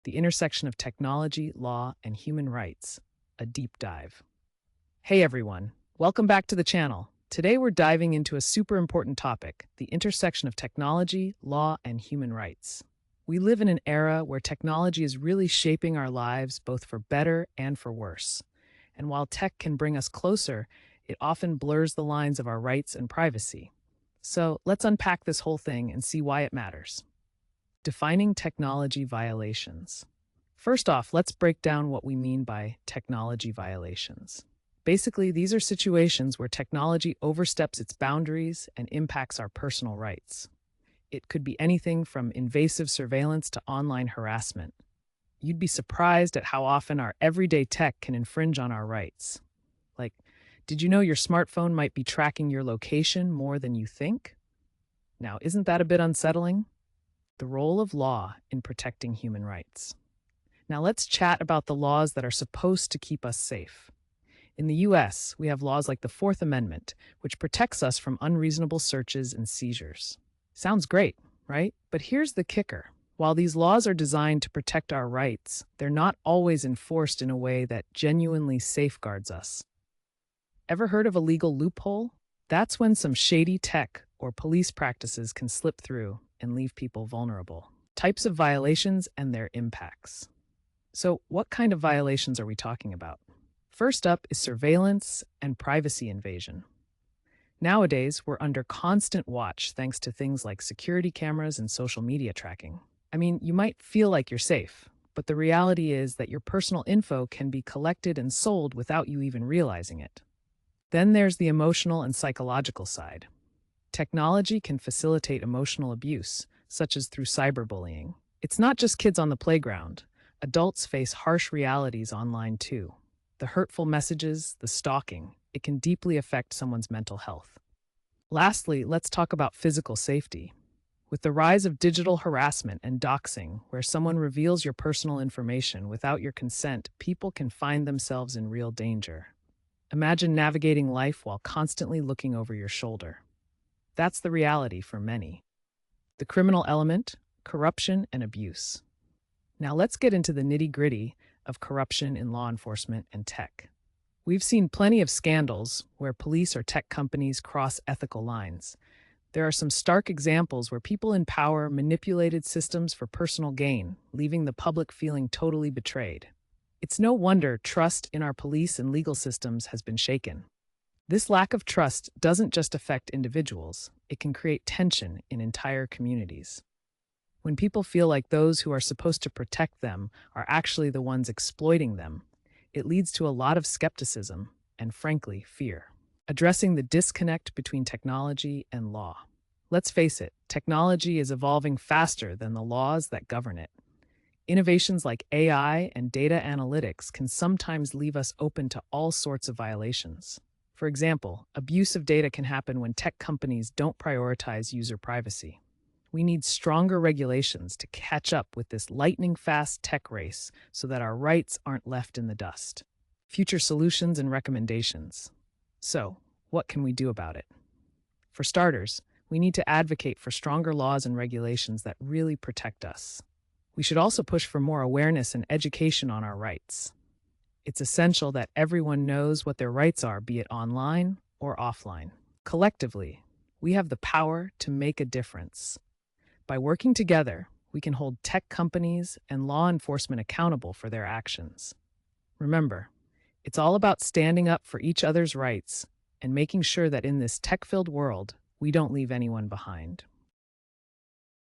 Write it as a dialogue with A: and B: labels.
A: the intersection of technology, law, and human rights, a deep dive. Hey everyone, welcome back to the channel. Today we're diving into a super important topic, the intersection of technology, law, and human rights. We live in an era where technology is really shaping our lives both for better and for worse. And while tech can bring us closer, it often blurs the lines of our rights and privacy. So let's unpack this whole thing and see why it matters. Defining technology violations. First off, let's break down what we mean by technology violations. Basically, these are situations where technology oversteps its boundaries and impacts our personal rights. It could be anything from invasive surveillance to online harassment. You'd be surprised at how often our everyday tech can infringe on our rights. Like, did you know your smartphone might be tracking your location more than you think? Now, isn't that a bit unsettling? The role of law in protecting human rights. Now, let's chat about the laws that are supposed to keep us safe. In the US, we have laws like the Fourth Amendment, which protects us from unreasonable searches and seizures. Sounds great, right? But here's the kicker. While these laws are designed to protect our rights, they're not always enforced in a way that genuinely safeguards us. Ever heard of a legal loophole? That's when some shady tech or police practices can slip through and leave people vulnerable. Types of violations and their impacts. So, what kind of violations are we talking about? First up is surveillance and privacy invasion. Nowadays, we're under constant watch thanks to things like security cameras and social media tracking. I mean, you might feel like you're safe, but the reality is that your personal info can be collected and sold without you even realizing it. Then there's the emotional and psychological side. Technology can facilitate emotional abuse, such as through cyberbullying. It's not just kids on the playground. Adults face harsh realities online too. The hurtful messages, the stalking, it can deeply affect someone's mental health. Lastly, let's talk about physical safety. With the rise of digital harassment and doxing, where someone reveals your personal information without your consent, people can find themselves in real danger. Imagine navigating life while constantly looking over your shoulder. That's the reality for many. The criminal element, corruption and abuse. Now let's get into the nitty-gritty of corruption in law enforcement and tech. We've seen plenty of scandals where police or tech companies cross ethical lines. There are some stark examples where people in power manipulated systems for personal gain, leaving the public feeling totally betrayed. It's no wonder trust in our police and legal systems has been shaken. This lack of trust doesn't just affect individuals, it can create tension in entire communities. When people feel like those who are supposed to protect them are actually the ones exploiting them, it leads to a lot of skepticism and, frankly, fear. Addressing the disconnect between technology and law. Let's face it, technology is evolving faster than the laws that govern it. Innovations like AI and data analytics can sometimes leave us open to all sorts of violations. For example, abuse of data can happen when tech companies don't prioritize user privacy. We need stronger regulations to catch up with this lightning-fast tech race so that our rights aren't left in the dust. Future solutions and recommendations. So, what can we do about it? For starters, we need to advocate for stronger laws and regulations that really protect us. We should also push for more awareness and education on our rights. It's essential that everyone knows what their rights are, be it online or offline. Collectively, we have the power to make a difference. By working together, we can hold tech companies and law enforcement accountable for their actions. Remember, it's all about standing up for each other's rights and making sure that in this tech-filled world, we don't leave anyone behind.